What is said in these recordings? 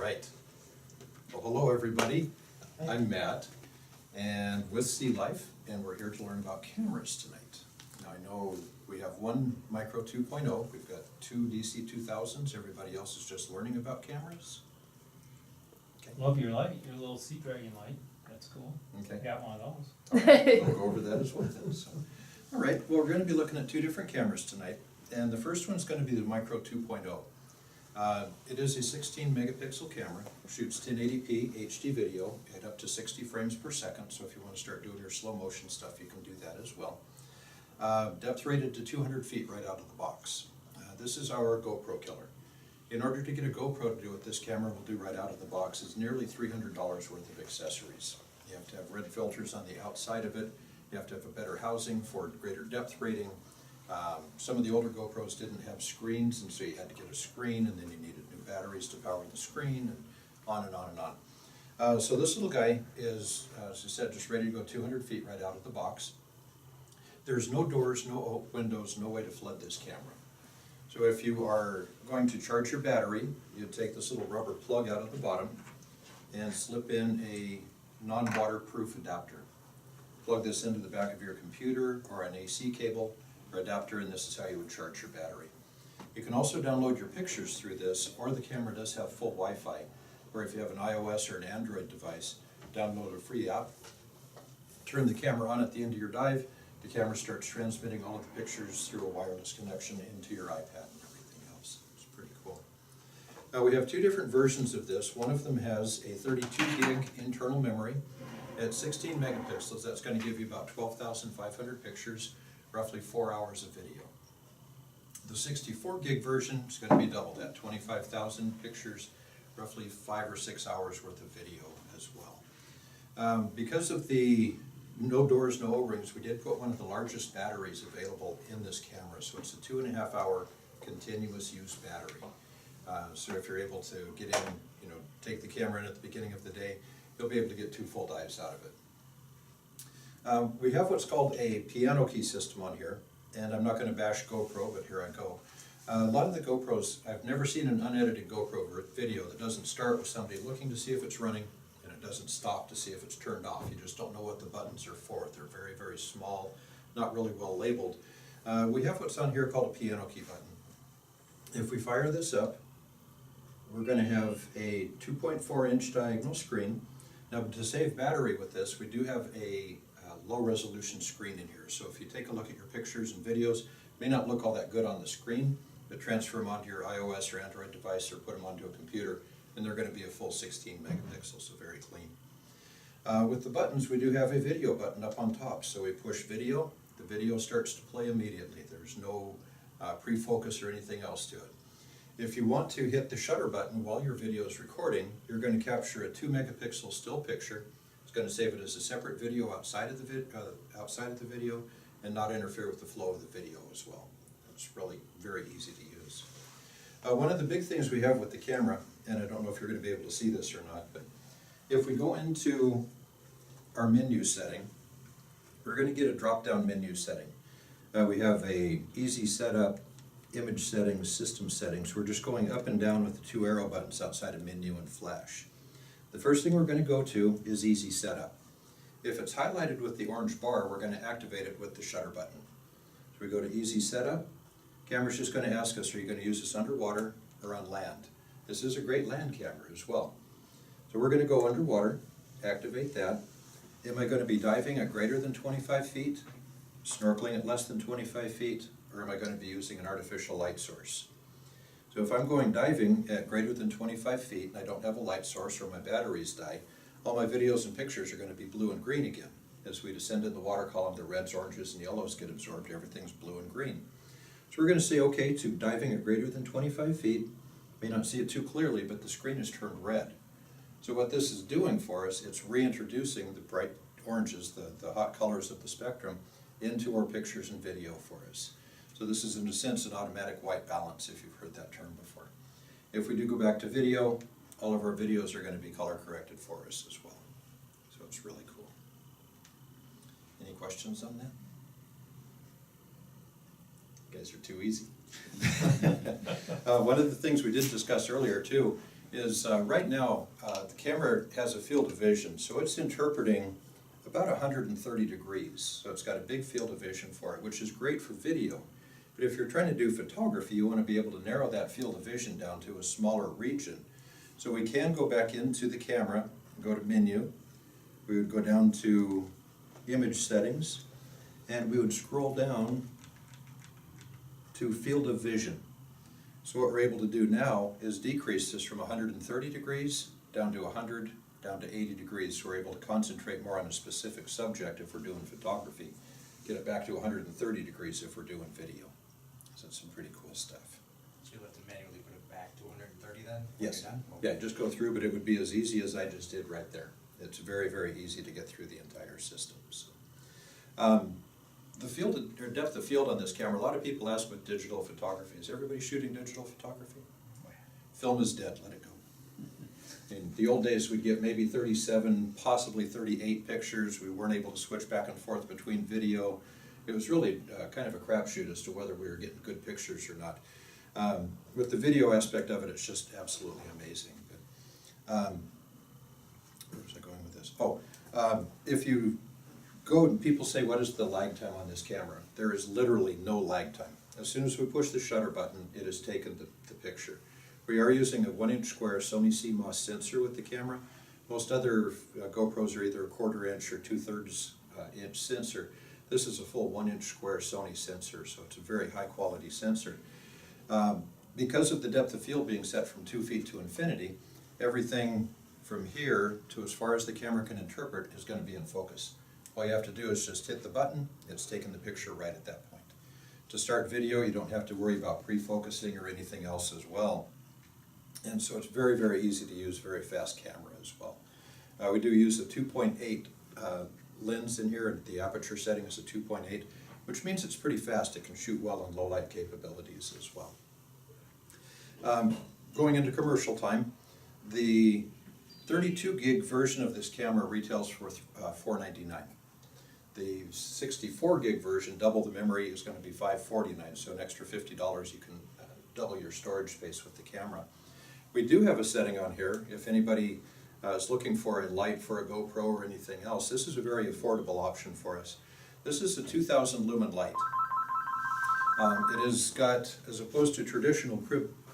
right. Well, hello everybody. I'm Matt, and with SeaLife, and we're here to learn about cameras tonight. Now I know we have one Micro 2.0, we've got two DC 2000s, everybody else is just learning about cameras. Okay. Love your light, your little Sea Dragon light. That's cool. Okay. Got one of those. All right, we'll go over that as well then. So, all right, well, we're going to be looking at two different cameras tonight, and the first one's going to be the Micro 2.0. It is a 16 megapixel camera, shoots 1080p HD video at up to 60 frames per second, so if you want to start doing your slow motion stuff, you can do that as well. Depth rated to 200 feet right out of the box. This is our GoPro killer. In order to get a GoPro to do what this camera will do right out of the box is nearly $300 worth of accessories. You have to have red filters on the outside of it, you have to have a better housing for greater depth rating. Some of the older GoPros didn't have screens, and so you had to get a screen, and then you needed new batteries to power the screen, and on and on and on. So this little guy is, as I said, just ready to go 200 feet right out of the box. There's no doors, no windows, no way to flood this camera. So if you are going to charge your battery, you take this little rubber plug out of the bottom and slip in a non-waterproof adapter. Plug this into the back of your computer or an AC cable or adapter, and this is how you would charge your battery. You can also download your pictures through this, or the camera does have full Wi-Fi, where if you have an iOS or an Android device, download a free app, turn the camera on at the end of your dive, the camera starts transmitting all of the pictures through a wireless connection into your iPad and everything else. It's pretty cool. We have two different versions of this. One of them has a 32 gig internal memory at 16 megapixels. That's going to give you about 12,500 pictures, roughly 4 hours of video. The 64 gig version is going to be double that, 25,000 pictures, roughly 5 or 6 hours worth of video as well. Because of the no doors, no O-rings, we did put one of the largest batteries available in this camera, so it's a 2.5 hour continuous use battery. So if you're able to get in, take the camera in at the beginning of the day, you'll be able to get 2 full dives out of it. We have what's called a piano key system on here, and I'm not going to bash GoPro, but here I go. A lot of the GoPros, I've never seen an unedited GoPro video that doesn't start with somebody looking to see if it's running, and it doesn't stop to see if it's turned off. You just don't know what the buttons are for. They're very, very small, not really well labeled. We have what's on here called a piano key button. If we fire this up, we're going to have a 2.4 inch diagonal screen. Now, to save battery with this, we do have a low resolution screen in here. So if you take a look at your pictures and videos, it may not look all that good on the screen, but transfer them onto your iOS or Android device or put them onto a computer, and they're going to be a full 16 megapixels, so very clean. With the buttons, we do have a video button up on top. So we push video, the video starts to play immediately. There's no pre-focus or anything else to it. If you want to hit the shutter button while your video is recording, you're going to capture a 2 megapixel still picture. It's going to save it as a separate video outside of the video and not interfere with the flow of the video as well. It's really very easy to use. One of the big things we have with the camera, and I don't know if you're going to be able to see this or not, but if we go into our menu setting, we're going to get a drop-down menu setting. We have a easy setup, image settings, system settings. We're just going up and down with the 2 arrow buttons outside of menu and flash. The first thing we're going to go to is easy setup. If it's highlighted with the orange bar, we're going to activate it with the shutter button. So we go to easy setup. Camera's just going to ask us, are you going to use this underwater or on land? This is a great land camera as well. So we're going to go underwater, activate that. Am I going to be diving at greater than 25 feet, snorkeling at less than 25 feet, or am I going to be using an artificial light source? So if I'm going diving at greater than 25 feet and I don't have a light source or my batteries die, all my videos and pictures are going to be blue and green again. As we descend in the water column, the reds, oranges, and yellows get absorbed. Everything's blue and green. So we're going to say OK to diving at greater than 25 feet. May not see it too clearly, but the screen is turned red. So what this is doing for us, it's reintroducing the bright oranges, the hot colors of the spectrum, into our pictures and video for us. So this is, in a sense, an automatic white balance, if you've heard that term before. If we do go back to video, all of our videos are going to be color corrected for us as well. So it's really cool. Any questions on that? You guys are too easy. One of the things we did discuss earlier too is right now the camera has a field of vision, so it's interpreting about 130 degrees. So it's got a big field of vision for it, which is great for video. But if you're trying to do photography, you want to be able to narrow that field of vision down to a smaller region. So we can go back into the camera, go to menu, we would go down to image settings, and we would scroll down to field of vision. So what we're able to do now is decrease this from 130 degrees down to 100, down to 80 degrees. So we're able to concentrate more on a specific subject if we're doing photography. Get it back to 130 degrees if we're doing video. So it's some pretty cool stuff. So you'll have to manually put it back to 130 then? when Yes. you're done? Yeah, just go through, but it would be as easy as I just did right there. It's very, very easy to get through the entire system. So, the field, or depth of field on this camera, a lot of people ask with digital photography. Is everybody shooting digital photography? Film is dead, let it go. In the old days, we'd get maybe 37, possibly 38 pictures. We weren't able to switch back and forth between video. It was really kind of a crapshoot as to whether we were getting good pictures or not. With the video aspect of it, it's just absolutely amazing. But, where was I going with this? Oh, if you go and people say, what is the lag time on this camera? There is literally no lag time. As soon as we push the shutter button, it has taken the picture. We are using a 1-inch square Sony CMOS sensor with the camera. Most other GoPros are either a 1/4 inch or 2/3 inch sensor. This is a full 1-inch square Sony sensor, so it's a very high quality sensor. Because of the depth of field being set from 2 feet to infinity, everything from here to as far as the camera can interpret is going to be in focus. All you have to do is just hit the button, it's taking the picture right at that point. To start video, you don't have to worry about pre-focusing or anything else as well. And so it's very, very easy to use, very fast camera as well. We do use a 2.8 lens in here, and the aperture setting is a 2.8, which means it's pretty fast. It can shoot well on low light capabilities as well. Going into commercial time, the 32 gig version of this camera retails for $499. The 64 gig version, double the memory, is going to be $549, so an extra $50 you can double your storage space with the camera. We do have a setting on here, if anybody is looking for a light for a GoPro or anything else, this is a very affordable option for us. This is a 2000 lumen light. It has got, as opposed to traditional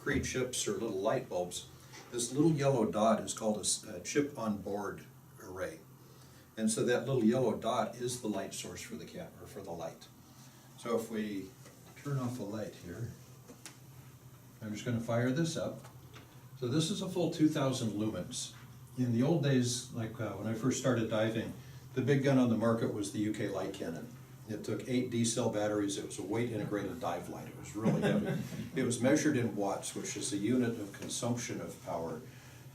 Cree chips or little light bulbs, this little yellow dot is called a chip on board array. And so that little yellow dot is the light source for the camera, or for the light. So if we turn off the light here, I'm just going to fire this up. So this is a full 2000 lumens. In the old days, like when I first started diving, the big gun on the market was the UK light cannon. It took 8 D-cell batteries. It was a weight integrated dive light. It was really heavy. It was measured in watts, which is a unit of consumption of power.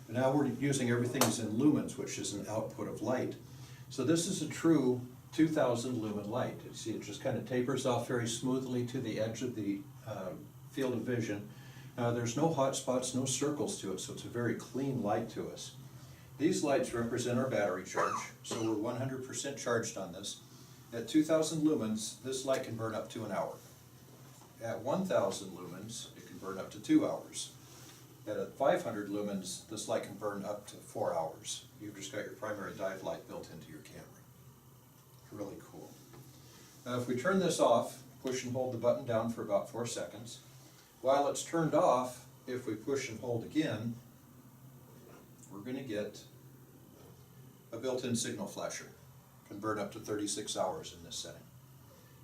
Now we're using everything as in lumens, which is an output of light. So this is a true 2000 lumen light. You see, it just kind of tapers off very smoothly to the edge of the field of vision. There's no hot spots, no circles to it, so it's a very clean light to us. These lights represent our battery charge, so we're 100% charged on this. At 2000 lumens, this light can burn up to an hour. At 1000 lumens, it can burn up to 2 hours. At 500 lumens, this light can burn up to 4 hours. You've just got your primary dive light built into your camera. Really cool. Now if we turn this off, push and hold the button down for about 4 seconds. While it's turned off, if we push and hold again, we're going to get a built-in signal flasher. Can burn up to 36 hours in this setting.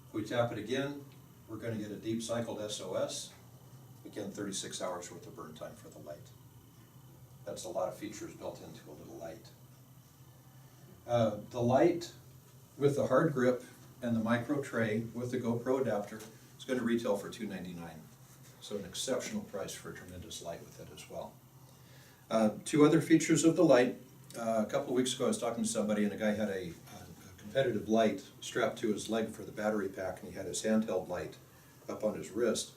If we tap it again, we're going to get a deep cycled SOS. Again, 36 hours worth of burn time for the light. That's a lot of features built into a little light. The light with the hard grip and the micro tray with the GoPro adapter is going to retail for $299. So an exceptional price for a tremendous light with it as well. 2 other features of the light. A couple of weeks ago I was talking to somebody and a guy had a competitive light strapped to his leg for the battery pack, and he had his handheld light up on his wrist.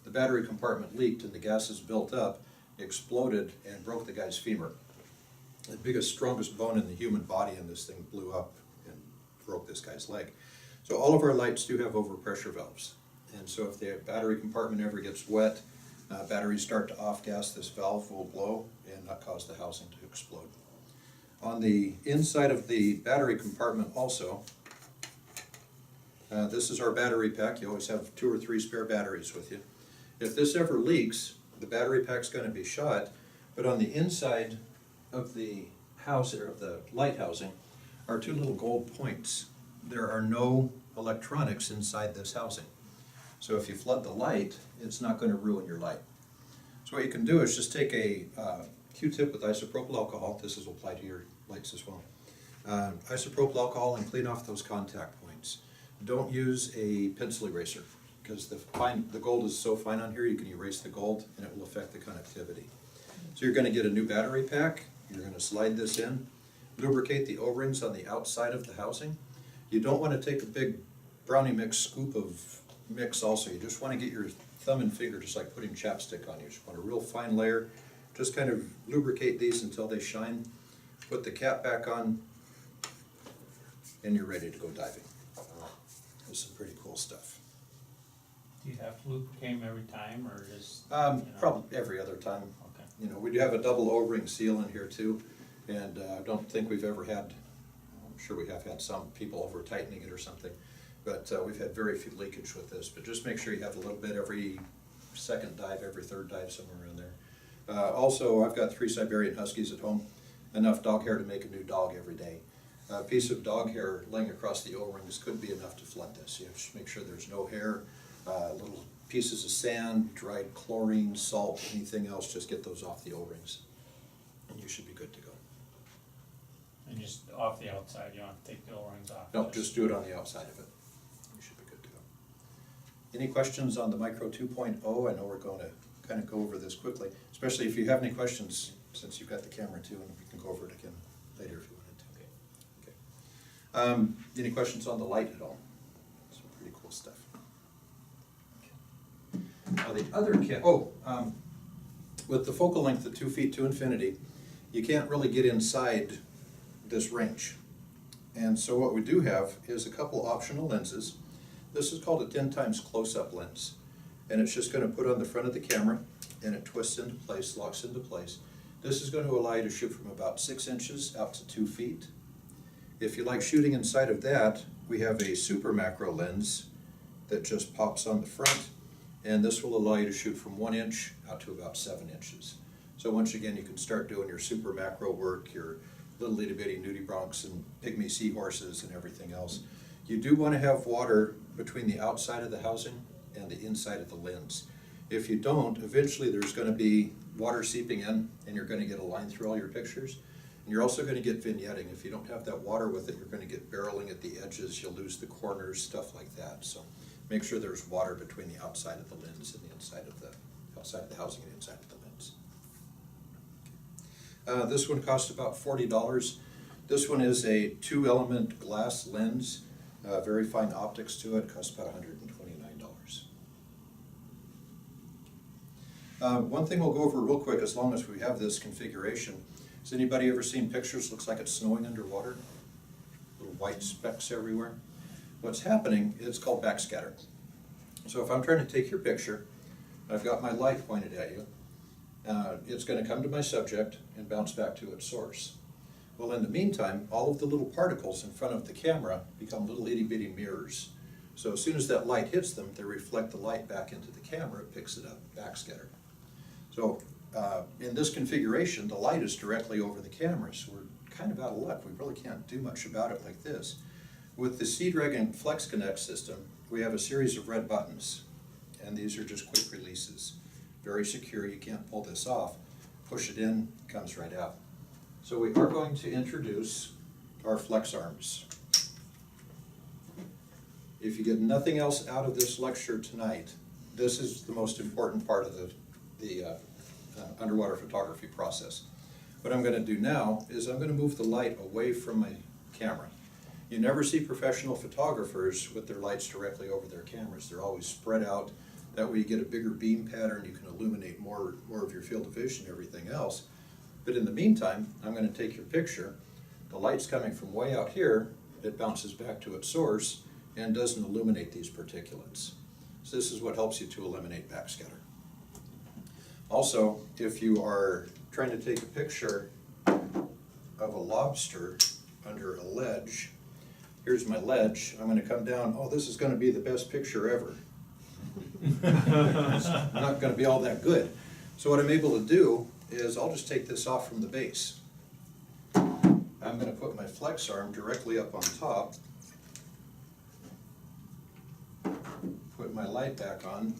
The battery compartment leaked and the gases built up, exploded, and broke the guy's femur. The biggest, strongest bone in the human body, and this thing blew up and broke this guy's leg. So all of our lights do have overpressure valves. And so if the battery compartment ever gets wet, Batteries start to off-gas, this valve will blow and not cause the housing to explode. On the inside of the battery compartment also, this is our battery pack. You always have 2 or 3 spare batteries with you. If this ever leaks, the battery pack's going to be shot, but on the inside of the house, or of the light housing, are 2 little gold points. There are no electronics inside this housing. So if you flood the light, it's not going to ruin your light. So what you can do is just take a Q-tip with isopropyl alcohol. This will apply to your lights as well. Isopropyl alcohol, and clean off those contact points. Don't use a pencil eraser, because the gold is so fine on here, you can erase the gold and it will affect the conductivity. So you're going to get a new battery pack. You're going to slide this in, lubricate the O-rings on the outside of the housing. You don't want to take a big brownie mix scoop of mix also. You just want to get your thumb and finger, just like putting chapstick on. You just want a real fine layer. Just kind of lubricate these until they shine. Put the cap back on, and you're ready to go diving. This is some pretty cool stuff. Do you have to lubricate them every time, or just? Probably every other time. Okay. You know, we do have a double O-ring seal in here too, and I don't think we've ever had, I'm sure we have had some people over tightening it or something, but we've had very few leakage with this. But just make sure you have a little bit every second dive, every third dive, somewhere around there. Also, I've got 3 Siberian Huskies at home, enough dog hair to make a new dog every day. A piece of dog hair laying across the O-rings could be enough to flood this. You have to make sure there's no hair, little pieces of sand, dried chlorine, salt, anything else, just get those off the O-rings, and you should be good to go. And just off the outside, you don't have to take the O-rings off? No, just do it on the outside of it. You should be good to go. Any questions on the Micro 2.0? I know we're going to kind of go over this quickly, especially if you have any questions, since you've got the camera too, and we can go over it again later if you wanted to. Okay. Any questions on the light at all? Some pretty cool stuff. Now the other with the focal length of 2 feet to infinity, you can't really get inside this range. And so what we do have is a couple optional lenses. This is called a 10 times close-up lens. And it's just going to put on the front of the camera, and it twists into place, locks into place. This is going to allow you to shoot from about 6 inches out to 2 feet. If you like shooting inside of that, we have a super macro lens that just pops on the front, and this will allow you to shoot from 1 inch out to about 7 inches. So once again, you can start doing your super macro work, your little itty bitty nudibranchs and pygmy seahorses and everything else. You do want to have water between the outside of the housing and the inside of the lens. If you don't, eventually there's going to be water seeping in, and you're going to get a line through all your pictures. And you're also going to get vignetting. If you don't have that water with it, you're going to get barreling at the edges, you'll lose the corners, stuff like that. So make sure there's water between the outside of the lens and the inside of the housing and inside of the lens. This one costs about $40. This one is a 2-element glass lens, very fine optics to it, costs about $129. One thing we'll go over real quick, as long as we have this configuration. Has anybody ever seen pictures? Looks like it's snowing underwater. Little white specks everywhere. What's happening is called backscatter. So if I'm trying to take your picture, I've got my light pointed at you. It's going to come to my subject and bounce back to its source. Well, in the meantime, all of the little particles in front of the camera become little itty bitty mirrors. So as soon as that light hits them, they reflect the light back into the camera, it picks it up, backscatter. So in this configuration, the light is directly over the camera, so we're kind of out of luck. We really can't do much about it like this. With the Seadragon Flex Connect system, we have a series of red buttons, and these are just quick releases. Very secure, you can't pull this off. Push it in, it comes right out. So we are going to introduce our flex arms. If you get nothing else out of this lecture tonight, this is the most important part of the underwater photography process. What I'm going to do now is I'm going to move the light away from my camera. You never see professional photographers with their lights directly over their cameras. They're always spread out. That way you get a bigger beam pattern, you can illuminate more of your field of vision and everything else. But in the meantime, I'm going to take your picture. The light's coming from way out here, it bounces back to its source and doesn't illuminate these particulates. So this is what helps you to eliminate backscatter. Also, if you are trying to take a picture of a lobster under a ledge, here's my ledge, I'm gonna come down, oh, this is gonna be the best picture ever. It's not gonna be all that good. So what I'm able to do is I'll just take this off from the base. I'm gonna put my flex arm directly up on top, put my light back on,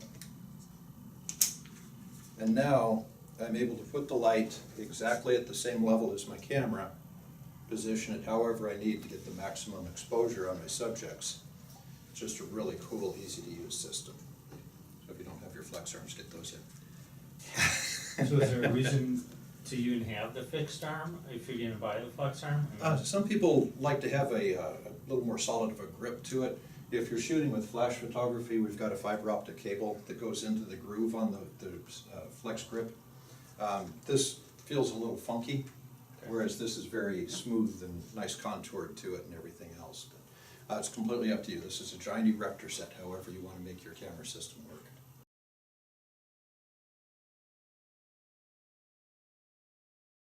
and now I'm able to put the light exactly at the same level as my camera, position it however I need to get the maximum exposure on my subjects. It's just a really cool, easy to use system. So if you don't have your flex arms, get those in. So is there a reason to even have the fixed arm if you're gonna buy the flex arm? I mean, Some people like to have a little more solid of a grip to it. If you're shooting with flash photography, we've got a fiber optic cable that goes into the groove on the flex grip. This feels a little funky, whereas this is very smooth and nice contour to it and everything else. It's completely up to you. This is a giant erector set, however you want to make your camera system work.